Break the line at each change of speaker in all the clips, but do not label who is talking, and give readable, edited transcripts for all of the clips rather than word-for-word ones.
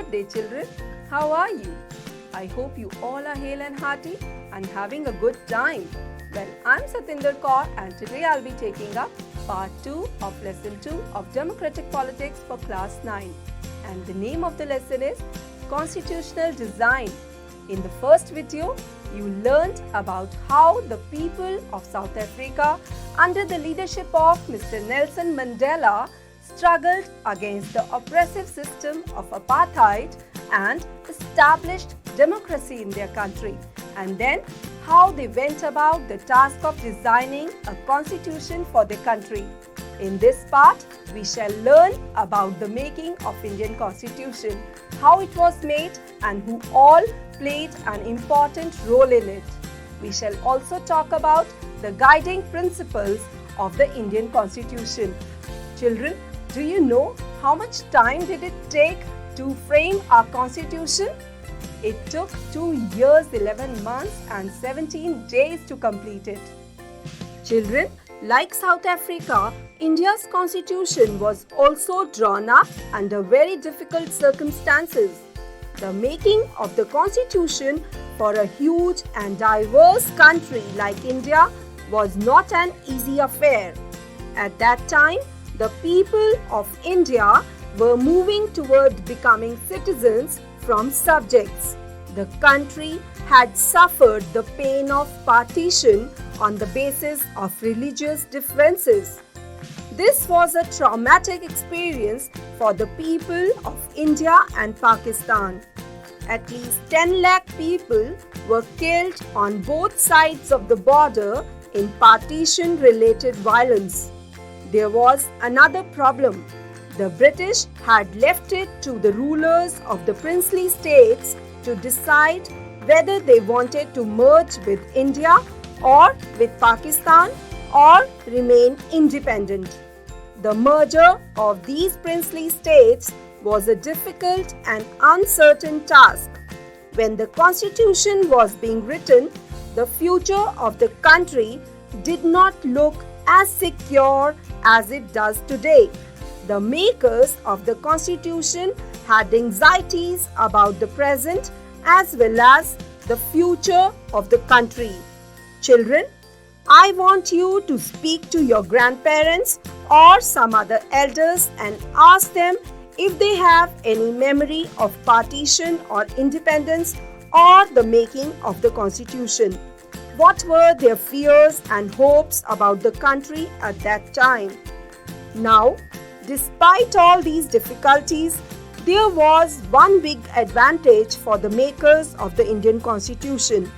Good day, children. How are you? I hope you all are hale and hearty and having a good time. Well, I'm Satinder Kaur and today I'll be taking up part 2 of lesson 2 of Democratic Politics for class 9. And the name of the lesson is Constitutional Design. In the first video, you learned about how the people of South Africa under the leadership of Mr. Nelson Mandela struggled against the oppressive system of apartheid and established democracy in their country, and then how they went about the task of designing a constitution for their country. In this part, we shall learn about the making of Indian Constitution, how it was made and who all played an important role in it. We shall also talk about the guiding principles of the Indian Constitution. Children, do you know how much time did it take to frame our Constitution? It took 2 years, 11 months and 17 days to complete it. Children, like South Africa, India's Constitution was also drawn up under very difficult circumstances. The making of the Constitution for a huge and diverse country like India was not an easy affair. At that time, the people of India were moving toward becoming citizens from subjects. The country had suffered the pain of partition on the basis of religious differences. This was a traumatic experience for the people of India and Pakistan. At least 10 lakh people were killed on both sides of the border in partition-related violence. There was another problem. The British had left it to the rulers of the princely states to decide whether they wanted to merge with India or with Pakistan or remain independent. The merger of these princely states was a difficult and uncertain task. When the Constitution was being written, the future of the country did not look as secure as it does today. The makers of the Constitution had anxieties about the present as well as the future of the country. Children, I want you to speak to your grandparents or some other elders and ask them if they have any memory of partition or independence or the making of the Constitution. What were their fears and hopes about the country at that time? Now, despite all these difficulties, there was one big advantage for the makers of the Indian Constitution.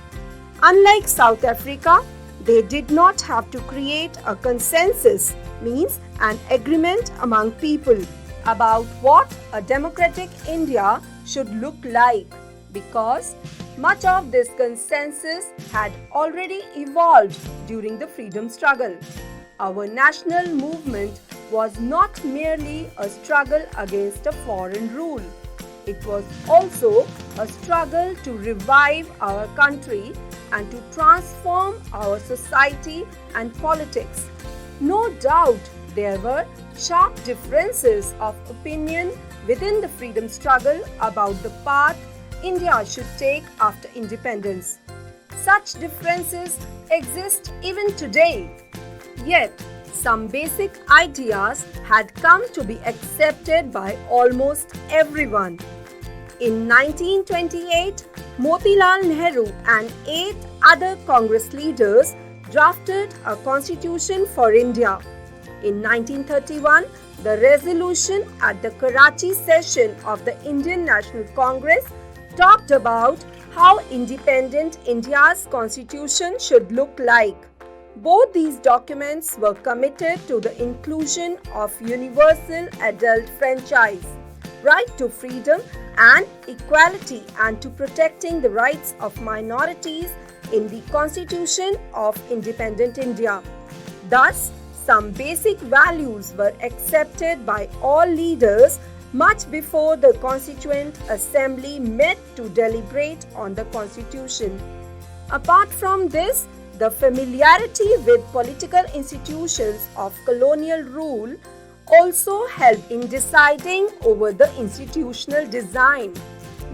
Unlike South Africa, they did not have to create a consensus, means an agreement among people, about what a democratic India should look like, because much of this consensus had already evolved during the freedom struggle. Our national movement was not merely a struggle against a foreign rule. It was also a struggle to revive our country and to transform our society and politics. No doubt there were sharp differences of opinion within the freedom struggle about the path India should take after independence. Such differences exist even today. Yet, some basic ideas had come to be accepted by almost everyone. In 1928, Motilal Nehru and 8 other Congress leaders drafted a constitution for India. In 1931, the resolution at the Karachi session of the Indian National Congress talked about how independent India's constitution should look like. Both these documents were committed to the inclusion of universal adult franchise, right to freedom and equality, and to protecting the rights of minorities in the Constitution of Independent India. Thus, some basic values were accepted by all leaders much before the Constituent Assembly met to deliberate on the Constitution. Apart from this, the familiarity with political institutions of colonial rule also helped in deciding over the institutional design.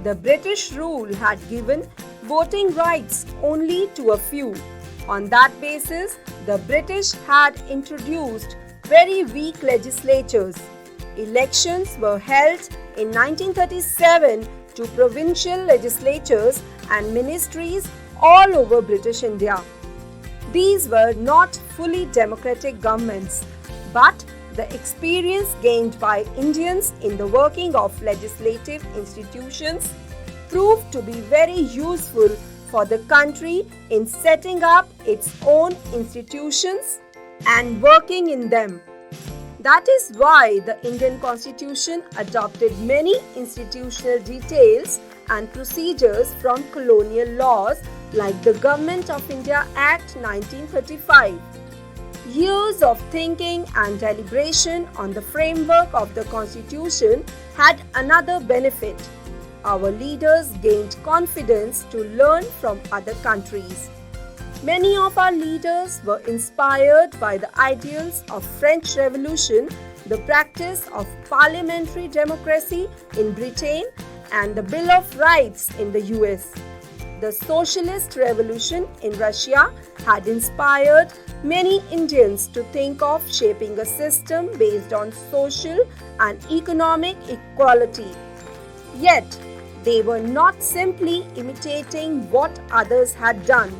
The British rule had given voting rights only to a few. On that basis, the British had introduced very weak legislatures. Elections were held in 1937 to provincial legislatures and ministries all over British India. These were not fully democratic governments, but the experience gained by Indians in the working of legislative institutions proved to be very useful for the country in setting up its own institutions and working in them. That is why the Indian Constitution adopted many institutional details and procedures from colonial laws like the Government of India Act 1935. Years of thinking and deliberation on the framework of the Constitution had another benefit. Our leaders gained confidence to learn from other countries. Many of our leaders were inspired by the ideals of French Revolution, the practice of parliamentary democracy in Britain, and the Bill of Rights in the US. The Socialist Revolution in Russia had inspired many Indians to think of shaping a system based on social and economic equality. Yet, they were not simply imitating what others had done.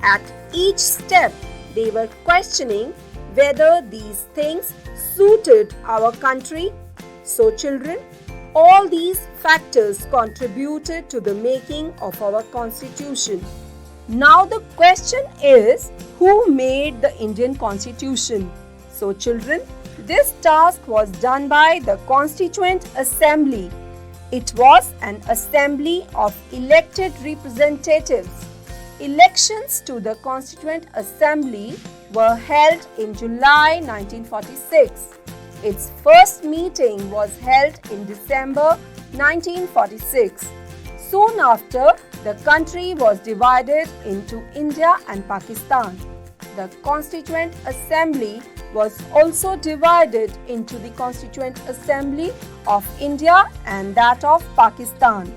At each step, they were questioning whether these things suited our country. So, children, all these factors contributed to the making of our Constitution. Now, the question is, who made the Indian Constitution? So, children, this task was done by the Constituent Assembly. It was an assembly of elected representatives. Elections to the Constituent Assembly were held in July 1946. Its first meeting was held in December 1946. Soon after, the country was divided into India and Pakistan. The Constituent Assembly was also divided into the Constituent Assembly of India and that of Pakistan.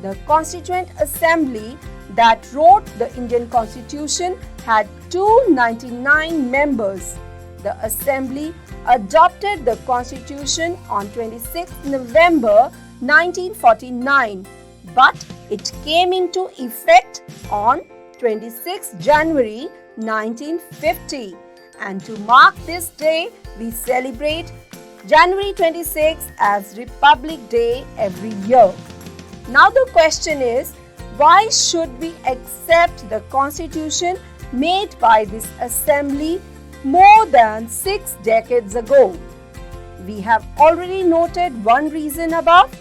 The Constituent Assembly that wrote the Indian Constitution had 299 members. The Assembly adopted the Constitution on 26 November 1949, but it came into effect on 26 January 1950. And to mark this day, we celebrate January 26 as Republic Day every year. Now the question is, why should we accept the Constitution made by this assembly more than 6 decades ago? We have already noted one reason above.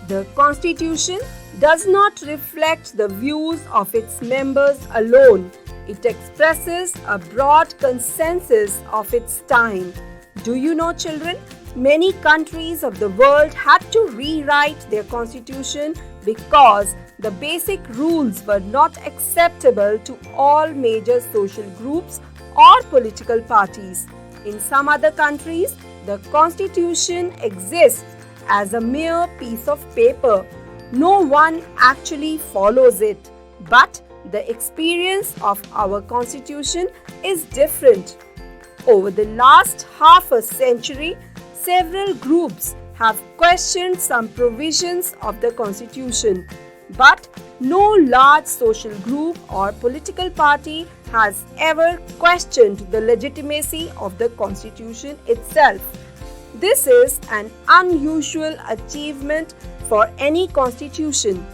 The Constitution does not reflect the views of its members alone. It expresses a broad consensus of its time. Do you know, children? Many countries of the world had to rewrite their constitution because the basic rules were not acceptable to all major social groups or political parties. In some other countries, the constitution exists as a mere piece of paper. No one actually follows it, but the experience of our constitution is different. Over the last half a century, several groups have questioned some provisions of the Constitution, but no large social group or political party has ever questioned the legitimacy of the Constitution itself. This is an unusual achievement for any constitution.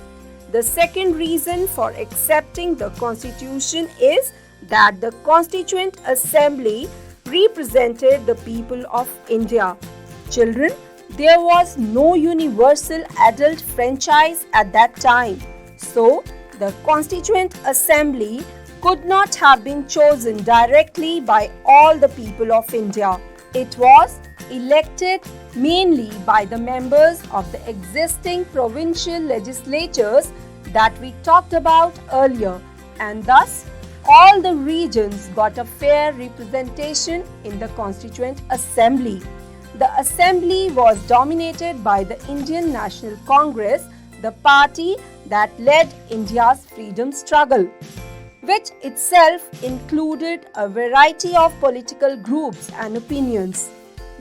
The second reason for accepting the Constitution is that the Constituent Assembly represented the people of India. Children, there was no universal adult franchise at that time. So, the Constituent Assembly could not have been chosen directly by all the people of India. It was elected mainly by the members of the existing provincial legislatures that we talked about earlier, and thus all the regions got a fair representation in the Constituent Assembly. the assembly was dominated by the Indian National Congress, the party that led India's freedom struggle, which itself included a variety of political groups and opinions.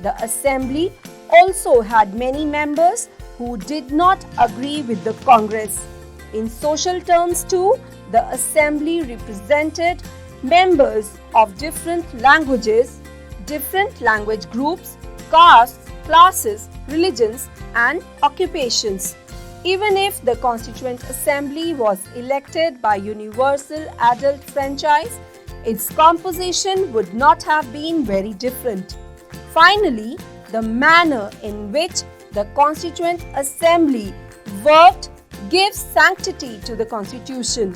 The assembly also had many members who did not agree with the Congress. In social terms too, the assembly represented members of different languages, different language groups, castes, classes, religions, and occupations. Even if the Constituent Assembly was elected by universal adult franchise, its composition would not have been very different. Finally, the manner in which the Constituent Assembly worked gives sanctity to the Constitution.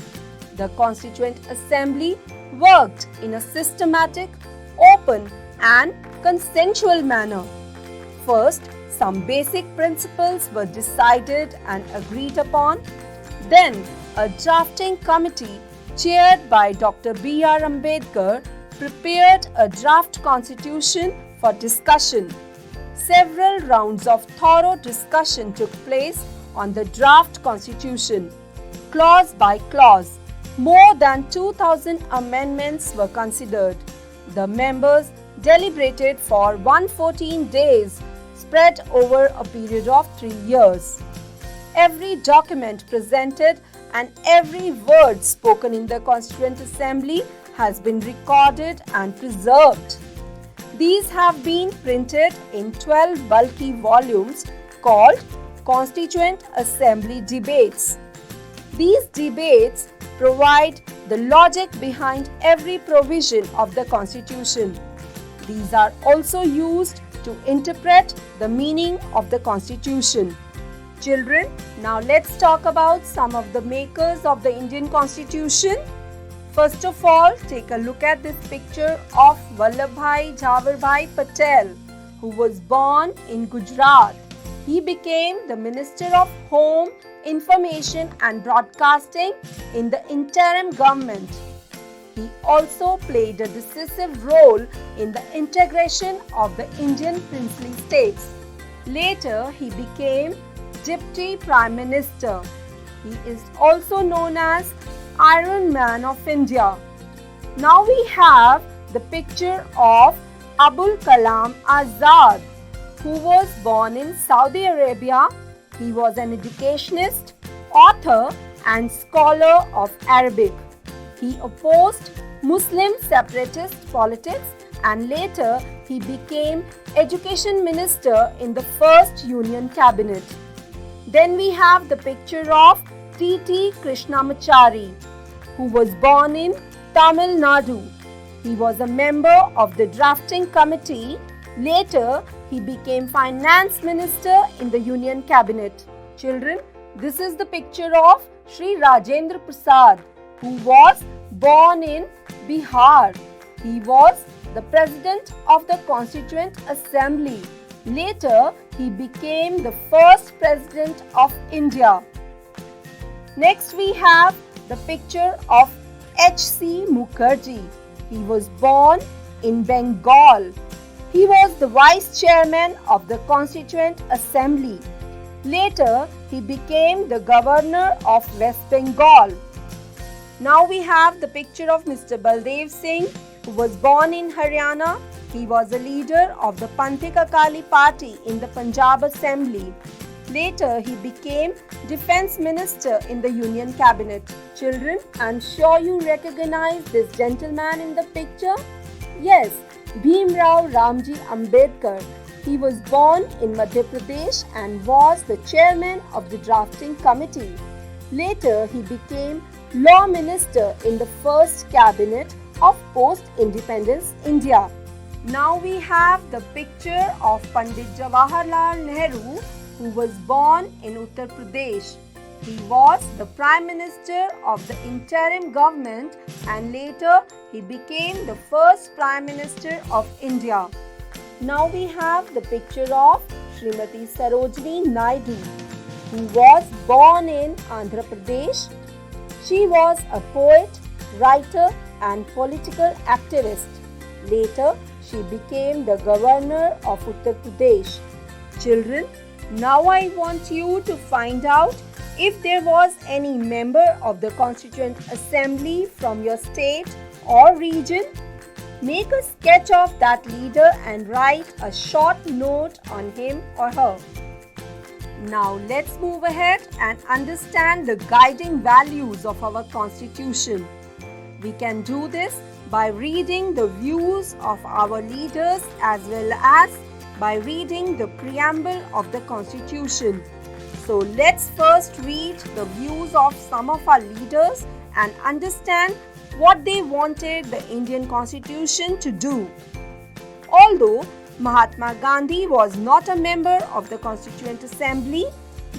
The Constituent Assembly worked in a systematic, open, and consensual manner. First, some basic principles were decided and agreed upon. Then, a drafting committee chaired by Dr. B.R. Ambedkar prepared a draft constitution for discussion. Several rounds of thorough discussion took place on the draft constitution. Clause by clause, more than 2,000 amendments were considered. The members deliberated for 114 days, spread over a period of 3 years. Every document presented and every word spoken in the Constituent Assembly has been recorded and preserved. These have been printed in 12 bulky volumes called Constituent Assembly Debates. These debates provide the logic behind every provision of the Constitution. These are also used to interpret the meaning of the Constitution. Children, now let's talk about some of the makers of the Indian Constitution. First of all, take a look at this picture of Vallabhbhai Jhavarbhai Patel, who was born in Gujarat. He became the Minister of Home, Information and Broadcasting in the interim government. He also played a decisive role in the integration of the Indian princely states. Later, he became Deputy Prime Minister. He is also known as Iron Man of India. Now we have the picture of Abul Kalam Azad, who was born in Saudi Arabia. He was an educationist, author and scholar of Arabic. He opposed Muslim separatist politics and later he became Education Minister in the first Union Cabinet. Then we have the picture of T.T. Krishnamachari, who was born in Tamil Nadu. He was a member of the drafting committee. Later, he became Finance Minister in the Union Cabinet. Children, this is the picture of Sri Rajendra Prasad, who was born in Bihar. He was the President of the Constituent Assembly. Later, he became the first President of India. Next, we have the picture of H.C. Mukherjee. He was born in Bengal. He was the Vice Chairman of the Constituent Assembly. Later, he became the Governor of West Bengal. Now we have the picture of Mr. Baldev Singh, who was born in Haryana. He was a leader of the Panthik Akali Party in the Punjab Assembly. Later, he became Defence Minister in the Union Cabinet. Children, I'm sure you recognize this gentleman in the picture. Yes, Bhimrao Ramji Ambedkar. He was born in Madhya Pradesh and was the chairman of the drafting committee. Later, he became Law Minister in the first cabinet of post-independence India. Now we have the picture of Pandit Jawaharlal Nehru, who was born in Uttar Pradesh. He was the Prime Minister of the interim government and later he became the first Prime Minister of India. Now we have the picture of Srimati Sarojini Naidu, who was born in Andhra Pradesh. She was a poet, writer and political activist. Later, she became the governor of Uttar Pradesh. Children, now I want you to find out if there was any member of the Constituent Assembly from your state or region. Make a sketch of that leader and write a short note on him or her. Now let's move ahead and understand the guiding values of our Constitution. We can do this by reading the views of our leaders as well as by reading the preamble of the Constitution. So let's first read the views of some of our leaders and understand what they wanted the Indian Constitution to do. Although Mahatma Gandhi was not a member of the Constituent Assembly,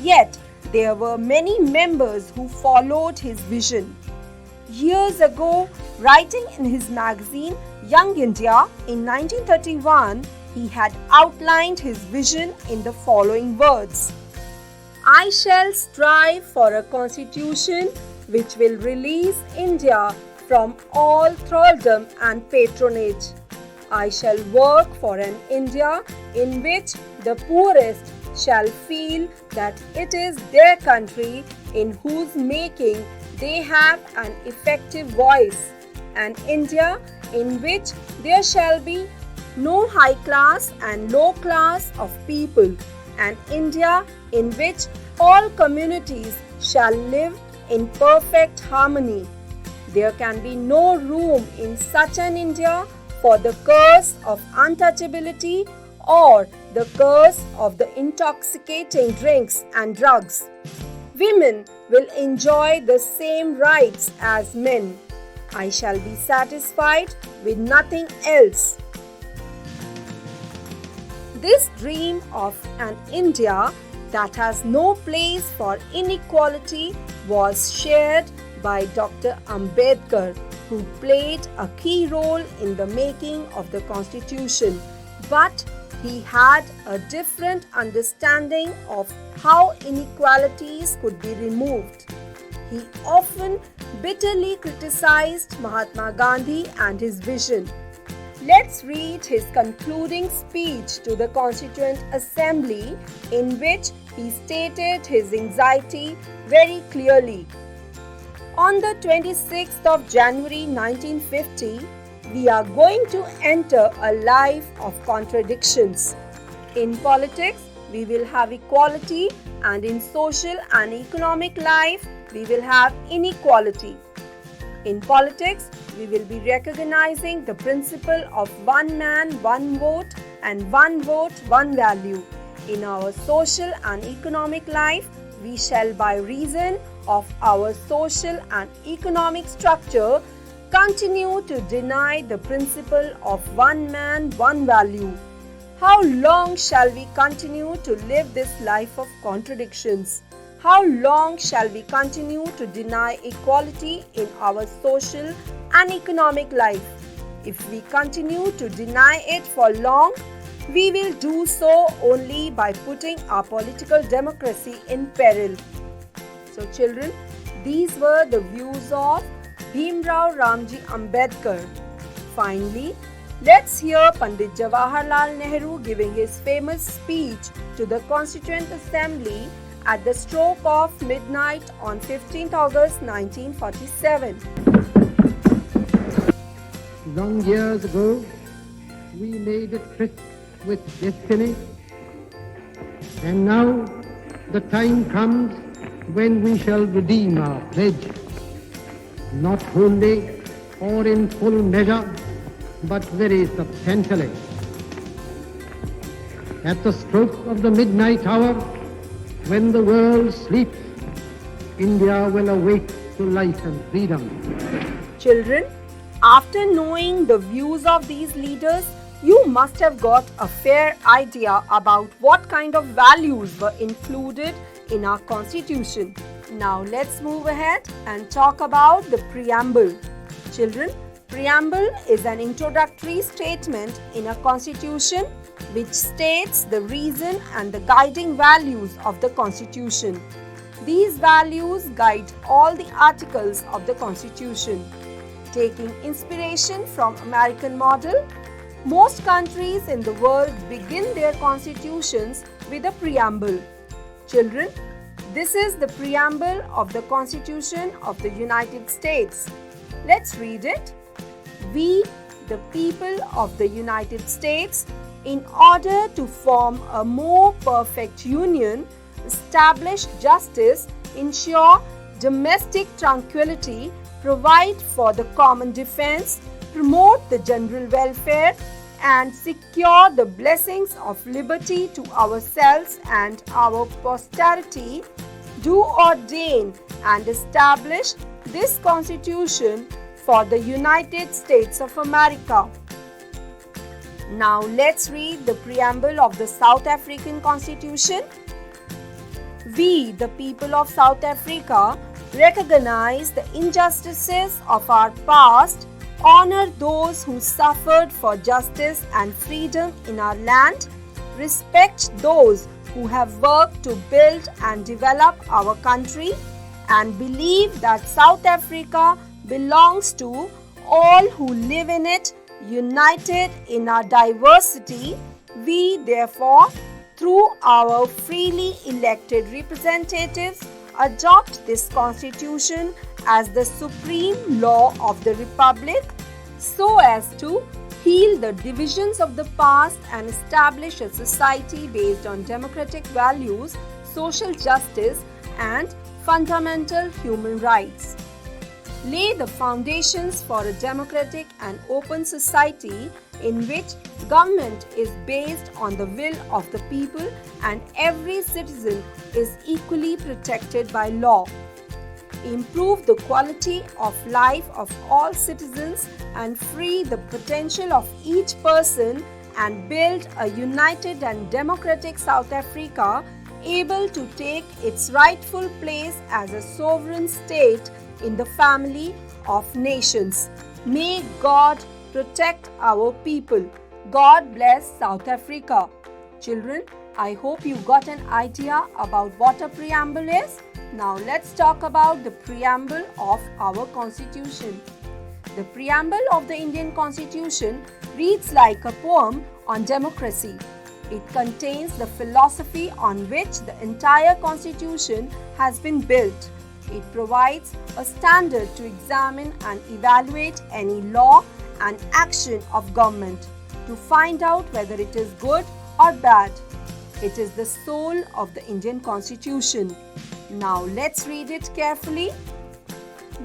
yet there were many members who followed his vision. Years ago, writing in his magazine Young India in 1931, he had outlined his vision in the following words: I shall strive for a constitution which will release India from all thraldom and patronage. I shall work for an India in which the poorest shall feel that it is their country, in whose making they have an effective voice, an India in which there shall be no high class and low class of people, an India in which all communities shall live in perfect harmony. There can be no room in such an India for the curse of untouchability or the curse of the intoxicating drinks and drugs. Women will enjoy the same rights as men. I shall be satisfied with nothing else. This dream of an India that has no place for inequality was shared by Dr. Ambedkar, who played a key role in the making of the Constitution. But he had a different understanding of how inequalities could be removed. He often bitterly criticized Mahatma Gandhi and his vision. Let's read his concluding speech to the Constituent Assembly, in which he stated his anxiety very clearly. On the 26th of January 1950, we are going to enter a life of contradictions. In politics, we will have equality, and in social and economic life, we will have inequality. In politics, we will be recognizing the principle of one man, one vote, and one vote, one value. In our social and economic life, we shall, by reason of our social and economic structure, continue to deny the principle of one man, one value. How long shall we continue to live this life of contradictions? How long shall we continue to deny equality in our social and economic life? If we continue to deny it for long, we will do so only by putting our political democracy in peril. So children, these were the views of Bhimrao Ramji Ambedkar. Finally, let's hear Pandit Jawaharlal Nehru giving his famous speech to the Constituent Assembly at the stroke of midnight on 15th August 1947.
Long years ago, we made a tryst with destiny, and now the time comes when we shall redeem our pledge, not wholly or in full measure, but very substantially. At the stroke of the midnight hour, when the world sleeps, India will awake to life and freedom.
Children, after knowing the views of these leaders, you must have got a fair idea about what kind of values were included in our Constitution. Now let's move ahead and talk about the preamble. Children, preamble is an introductory statement in a Constitution which states the reason and the guiding values of the Constitution. These values guide all the articles of the Constitution. Taking inspiration from American model, Most countries in the world begin their constitutions with a preamble. Children, this is the preamble of the Constitution of the United States. Let's read it. We, the people of the United States, in order to form a more perfect union, establish justice, ensure domestic tranquility, provide for the common defense, promote the general welfare, and secure the blessings of liberty to ourselves and our posterity, do ordain and establish this Constitution for the United States of America. Now let's read the preamble of the South African Constitution. We, the people of South Africa, recognize the injustices of our past, honor those who suffered for justice and freedom in our land, respect those who have worked to build and develop our country, and believe that South Africa belongs to all who live in it, united in our diversity. We, therefore, through our freely elected representatives, adopt this Constitution as the supreme law of the Republic, so as to heal the divisions of the past and establish a society based on democratic values, social justice, and fundamental human rights. Lay the foundations for a democratic and open society in which government is based on the will of the people and every citizen is equally protected by law. Improve the quality of life of all citizens and free the potential of each person and build a united and democratic South Africa able to take its rightful place as a sovereign state in the family of nations. May God protect our people. God bless South Africa. Children, I hope you got an idea about what a preamble is. Now let's talk about the preamble of our Constitution. The preamble of the Indian Constitution reads like a poem on democracy. It contains the philosophy on which the entire Constitution has been built. It provides a standard to examine and evaluate any law and action of government to find out whether it is good or bad. It is the soul of the Indian Constitution. Now let's read it carefully.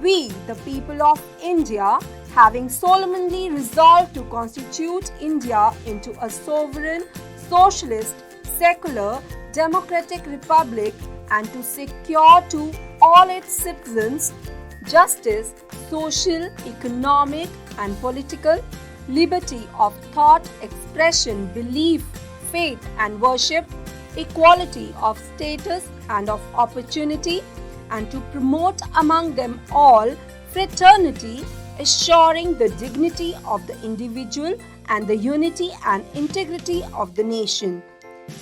We, the people of India, having solemnly resolved to constitute India into a sovereign, socialist, secular, democratic republic and to secure to all its citizens justice, social, economic and political, liberty of thought, expression, belief, faith and worship, equality of status and of opportunity, and to promote among them all fraternity, assuring the dignity of the individual and the unity and integrity of the nation.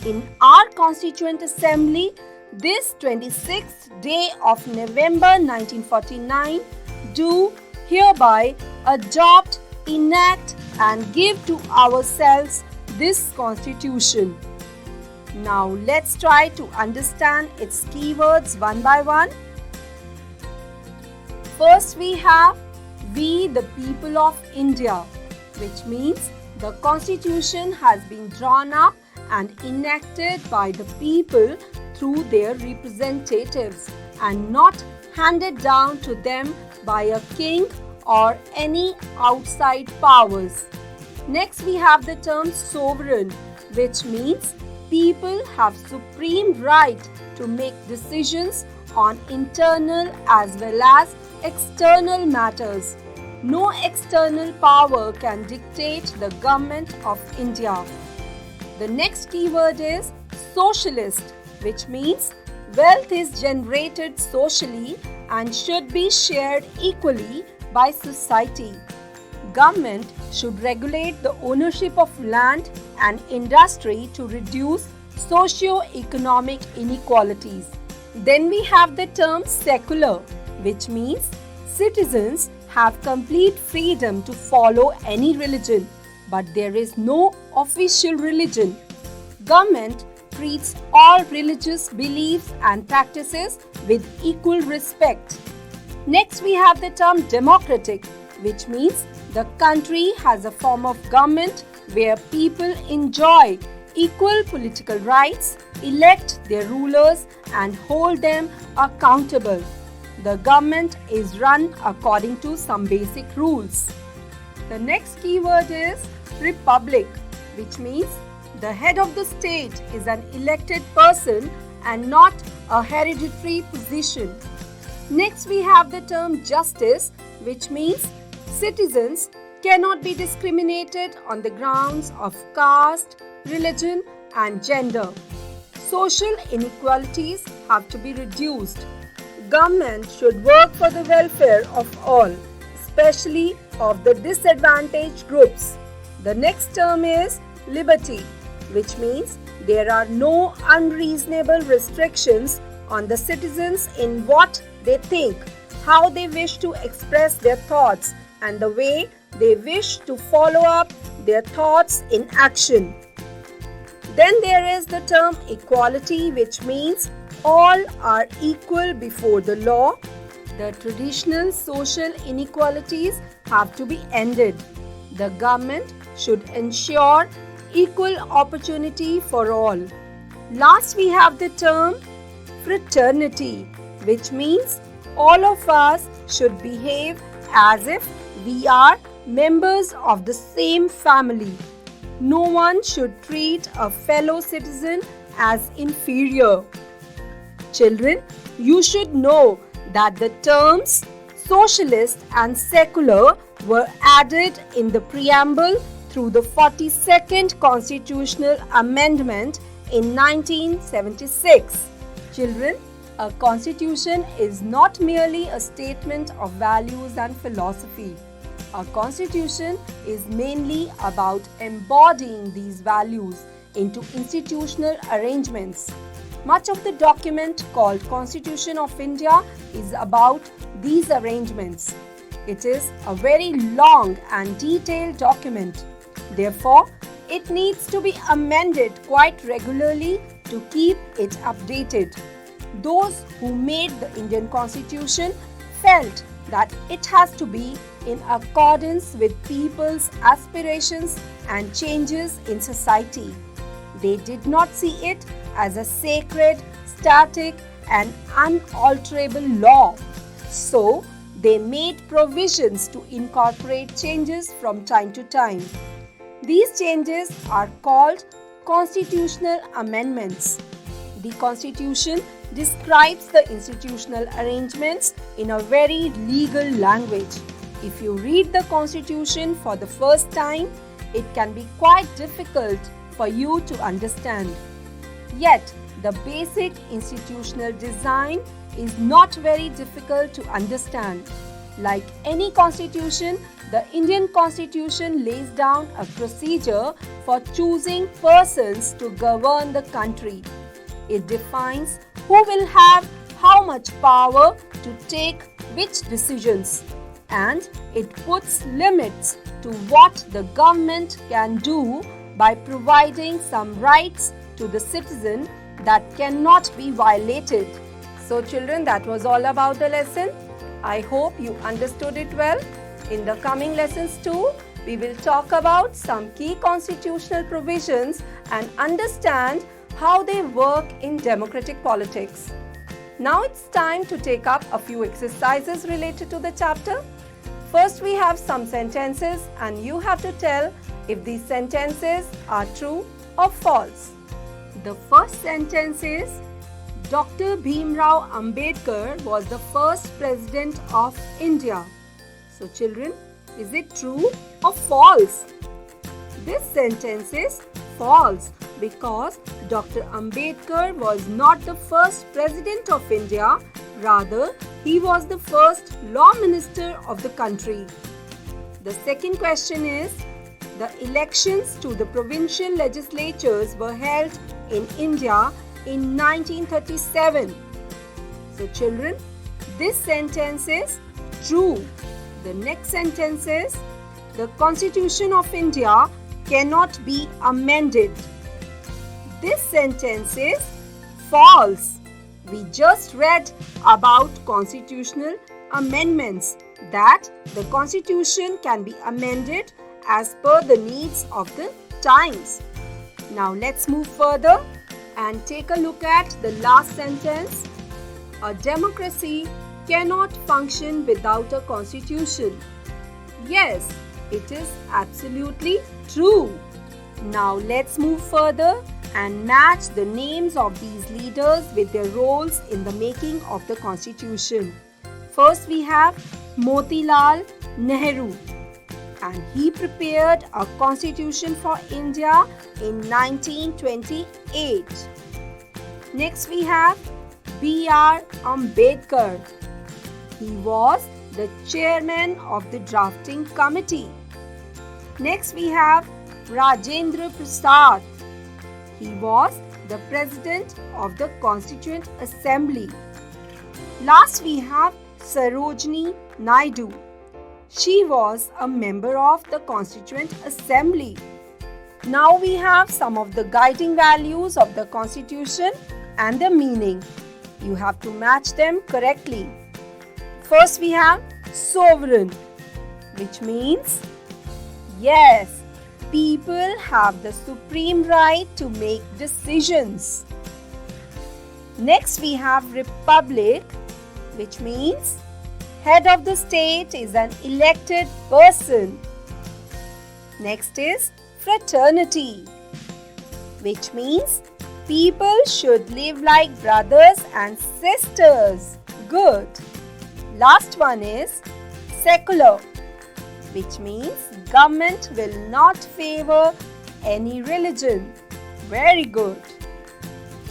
In our Constituent Assembly, this 26th day of November 1949, do hereby adopt, enact and give to ourselves this Constitution. Now let's try to understand its keywords one by one. First we have we the people of India, which means the Constitution has been drawn up and enacted by the people through their representatives and not handed down to them by a king or any outside powers. Next we have the term sovereign, which means people have supreme right to make decisions on internal as well as external matters. No external power can dictate the government of India. The next keyword is socialist, which means wealth is generated socially and should be shared equally by society. Government should regulate the ownership of land and industry to reduce socio-economic inequalities. Then we have the term secular, which means citizens have complete freedom to follow any religion. but there is no official religion. Government treats all religious beliefs and practices with equal respect. Next, we have the term democratic, which means the country has a form of government where people enjoy equal political rights, elect their rulers, and hold them accountable. The government is run according to some basic rules. The next keyword is republic, which means the head of the state is an elected person and not a hereditary position. Next, we have the term justice, which means citizens cannot be discriminated on the grounds of caste, religion, and gender. Social inequalities have to be reduced. Government should work for the welfare of all, especially of the disadvantaged groups. The next term is liberty, which means there are no unreasonable restrictions on the citizens in what they think, how they wish to express their thoughts, and the way they wish to follow up their thoughts in action. Then there is the term equality, which means all are equal before the law. The traditional social inequalities have to be ended. The government should ensure equal opportunity for all. Last, we have the term fraternity, which means all of us should behave as if we are members of the same family. No one should treat a fellow citizen as inferior. Children, you should know that the terms socialist and secular were added in the preamble through the 42nd Constitutional Amendment in 1976. Children, a constitution is not merely a statement of values and philosophy. A constitution is mainly about embodying these values into institutional arrangements. Much of the document called Constitution of India is about these arrangements. It is a very long and detailed document. Therefore, it needs to be amended quite regularly to keep it updated. Those who made the Indian Constitution felt that it has to be in accordance with people's aspirations and changes in society. They did not see it as a sacred, static, and unalterable law. So, they made provisions to incorporate changes from time to time. These changes are called constitutional amendments. The Constitution describes the institutional arrangements in a very legal language. If you read the Constitution for the first time, it can be quite difficult for you to understand. Yet, the basic institutional design is not very difficult to understand. Like any constitution, the Indian Constitution lays down a procedure for choosing persons to govern the country. It defines who will have how much power to take which decisions, and it puts limits to what the government can do by providing some rights to the citizen that cannot be violated. So children, that was all about the lesson. I hope you understood it well. In the coming lessons too, we will talk about some key constitutional provisions and understand how they work in democratic politics. Now it's time to take up a few exercises related to the chapter. First, we have some sentences and you have to tell if these sentences are true or false. The first sentence is, Dr. Bhimrao Ambedkar was the first president of India. So children, is it true or false? This sentence is false because Dr. Ambedkar was not the first president of India. Rather, he was the first law minister of the country. The second question is, the elections to the provincial legislatures were held in India in 1937. So children, this sentence is true. The next sentence is, the Constitution of India cannot be amended. This sentence is false. We just read about constitutional amendments, that the Constitution can be amended as per the needs of the times. Now let's move further and take a look at the last sentence. A democracy cannot function without a constitution. Yes, it is absolutely true. Now let's move further and match the names of these leaders with their roles in the making of the constitution. First we have Motilal Nehru, and he prepared a constitution for India in 1928. Next we have B.R. Ambedkar. He was the chairman of the drafting committee. Next we have Rajendra Prasad. He was the president of the Constituent Assembly. Last we have Sarojini Naidu. She was a member of the Constituent Assembly. Now we have some of the guiding values of the Constitution and the meaning. You have to match them correctly. First we have sovereign, which means yes, people have the supreme right to make decisions. Next we have republic, which means head of the state is an elected person. Next is fraternity, which means people should live like brothers and sisters. Good. Last one is secular, which means government will not favor any religion. Very good.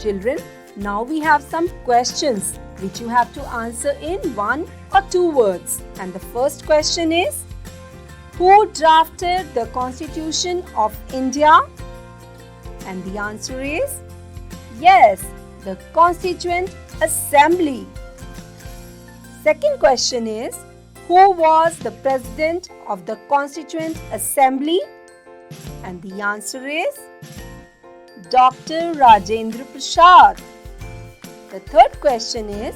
Children, now we have some questions which you have to answer in 1 or 2 words. And the first question is, who drafted the Constitution of India? And the answer is, yes, the Constituent Assembly. Second question is, who was the president of the Constituent Assembly? And the answer is Dr. Rajendra Prasad. The third question is,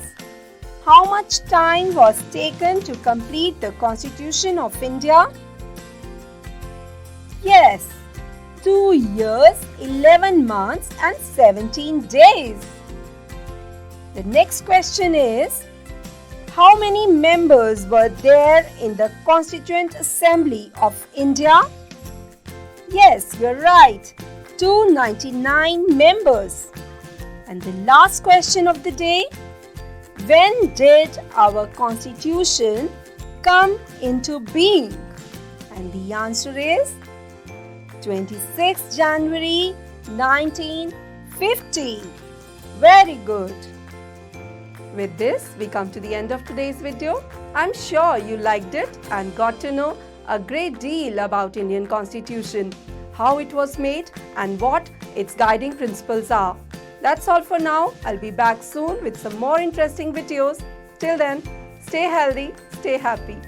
how much time was taken to complete the Constitution of India? Yes, 2 years, 11 months and 17 days. The next question is, how many members were there in the Constituent Assembly of India? Yes, you're right, 299 members. And the last question of the day, when did our Constitution come into being? And the answer is 26 January 1950. Very good. With this, we come to the end of today's video. I'm sure you liked it and got to know a great deal about Indian Constitution, how it was made and what its guiding principles are. That's all for now. I'll be back soon with some more interesting videos. Till then, stay healthy, stay happy.